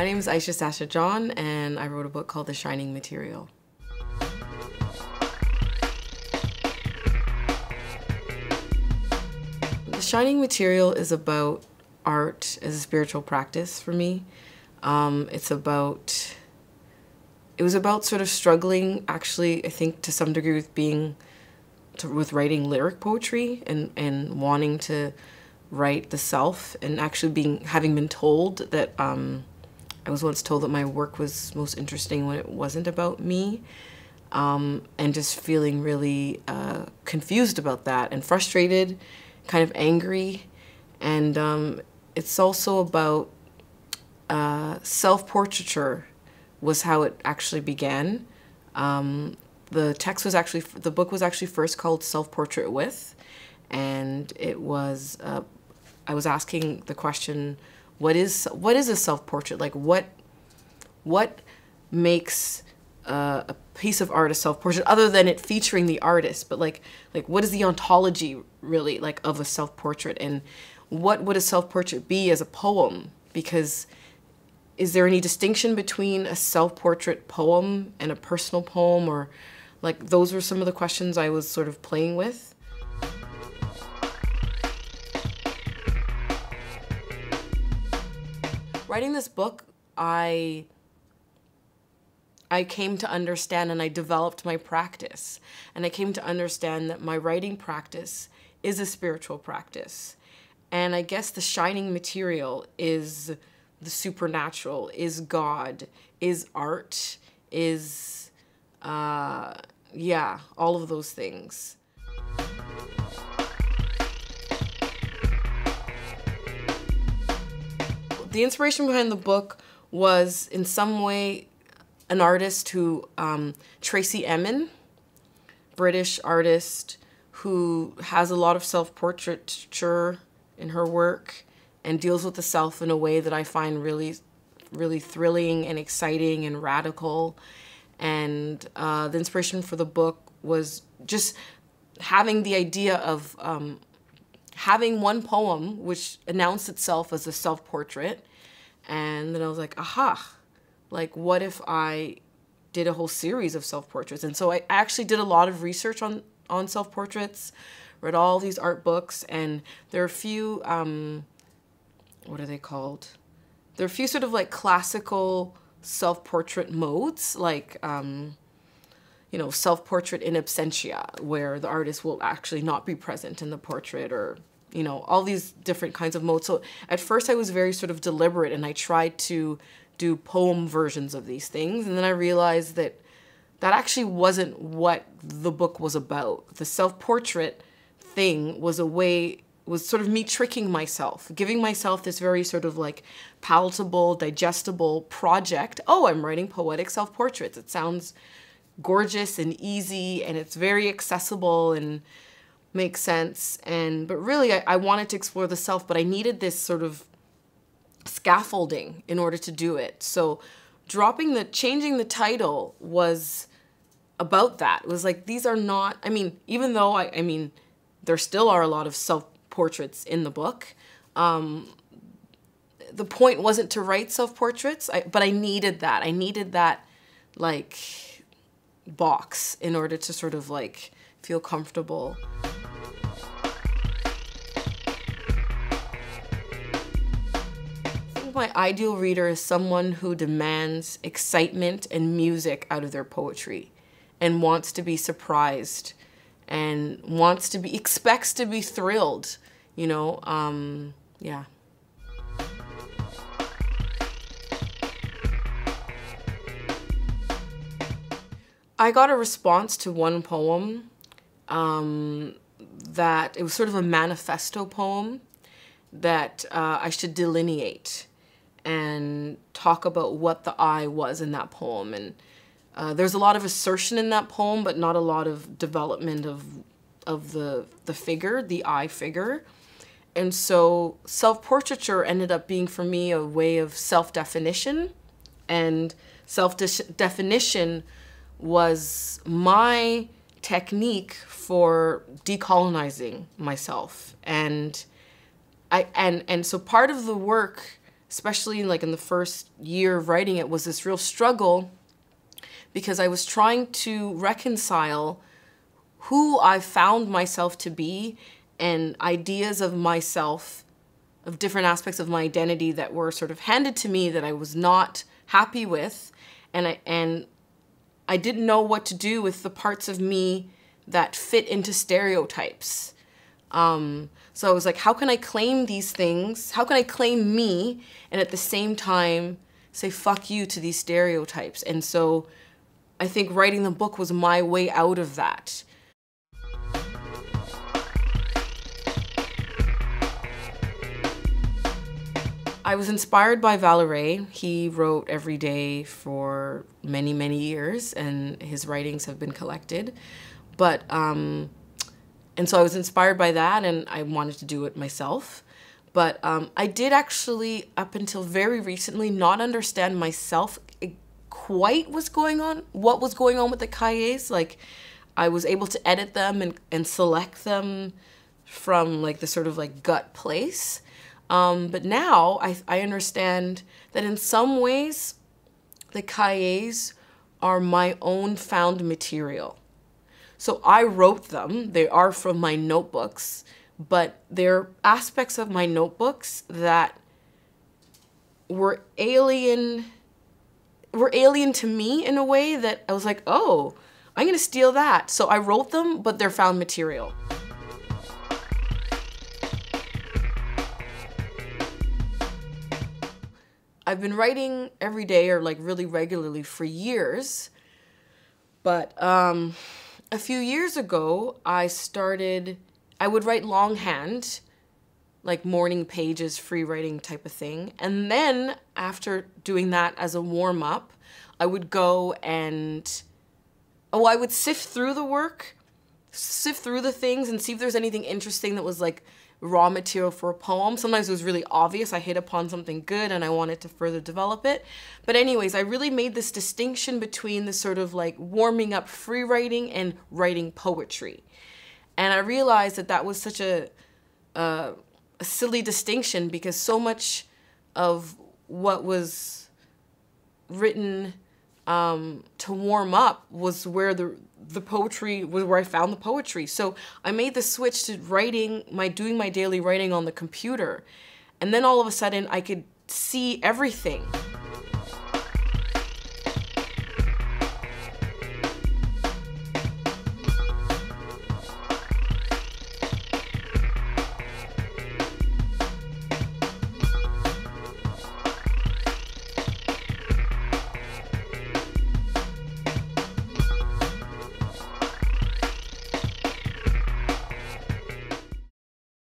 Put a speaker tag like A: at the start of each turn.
A: My name is Aisha Sasha John, and I wrote a book called The Shining Material. The Shining Material is about art as a spiritual practice for me. It was about sort of struggling, actually, I think to some degree with writing lyric poetry and wanting to write the self, and actually having been told that, I was once told that my work was most interesting when it wasn't about me, and just feeling really confused about that and frustrated, kind of angry. And it's also about self-portraiture was how it actually began. The book was actually first called Self-Portrait With, and it was, I was asking the question, what is a self-portrait? Like what makes a piece of art a self-portrait, other than it featuring the artist? But like what is the ontology really like of a self-portrait, and what would a self-portrait be as a poem? Because is there any distinction between a self-portrait poem and a personal poem? Or like, those were some of the questions I was sort of playing with. Writing this book, I came to understand, and I developed my practice. And I came to understand that my writing practice is a spiritual practice. And I guess the shining material is the supernatural, is God, is art, is, yeah, all of those things. The inspiration behind the book was in some way an artist who, Tracey Emin, British artist who has a lot of self-portraiture in her work and deals with the self in a way that I find really, really thrilling and exciting and radical. And the inspiration for the book was just having the idea of having one poem which announced itself as a self-portrait. And then I was like, aha, like what if I did a whole series of self-portraits? And so I actually did a lot of research on self-portraits, read all these art books, and there are a few, what are they called? There are a few sort of like classical self-portrait modes, like, you know, self-portrait in absentia, where the artist will actually not be present in the portrait, or, you know, all these different kinds of modes. So at first I was very sort of deliberate, and I tried to do poem versions of these things. And then I realized that that actually wasn't what the book was about. The self-portrait thing was sort of me tricking myself, giving myself this very sort of like palatable, digestible project. Oh, I'm writing poetic self-portraits. It sounds gorgeous and easy, and it's very accessible and makes sense. But really I wanted to explore the self, but I needed this sort of scaffolding in order to do it. So changing the title was about that. It was like, these are not, I mean, even though I mean, there still are a lot of self-portraits in the book. The point wasn't to write self-portraits, but I needed that. I needed that, like, box in order to sort of, like, feel comfortable. I think my ideal reader is someone who demands excitement and music out of their poetry and wants to be surprised and expects to be thrilled, you know, yeah. I got a response to one poem that it was sort of a manifesto poem that I should delineate and talk about what the I was in that poem. And there's a lot of assertion in that poem, but not a lot of development of the figure, the I figure. And so self-portraiture ended up being for me a way of self-definition, and self-definition was my technique for decolonizing myself. And so part of the work especially like in the first year of writing it, was this real struggle because I was trying to reconcile who I found myself to be and ideas of myself, of different aspects of my identity that were sort of handed to me that I was not happy with. And I didn't know what to do with the parts of me that fit into stereotypes. So I was like, how can I claim these things? How can I claim me and at the same time say fuck you to these stereotypes? And so I think writing the book was my way out of that. I was inspired by Valerie. He wrote every day for many, many years, and his writings have been collected. But, and so I was inspired by that, and I wanted to do it myself. But I did actually, up until very recently, not understand myself quite what was going on with the cahiers. Like, I was able to edit them and select them from like the sort of like gut place. But now I understand that in some ways the cahiers are my own found material. So I wrote them, they are from my notebooks, but they're aspects of my notebooks that were alien to me in a way that I was like, oh, I'm gonna steal that. So I wrote them, but they're found material. I've been writing every day or like really regularly for years, but a few years ago I would write longhand, like morning pages, free writing type of thing. And then after doing that as a warm-up, I would go and, I would sift through the work, sift through the things and see if there's anything interesting that was like raw material for a poem. Sometimes it was really obvious. I hit upon something good and I wanted to further develop it. But anyways, I really made this distinction between the sort of like warming up free writing and writing poetry. And I realized that that was such a silly distinction because so much of what was written to warm up was where the poetry was, where I found the poetry. So I made the switch to doing my daily writing on the computer. And then all of a sudden I could see everything.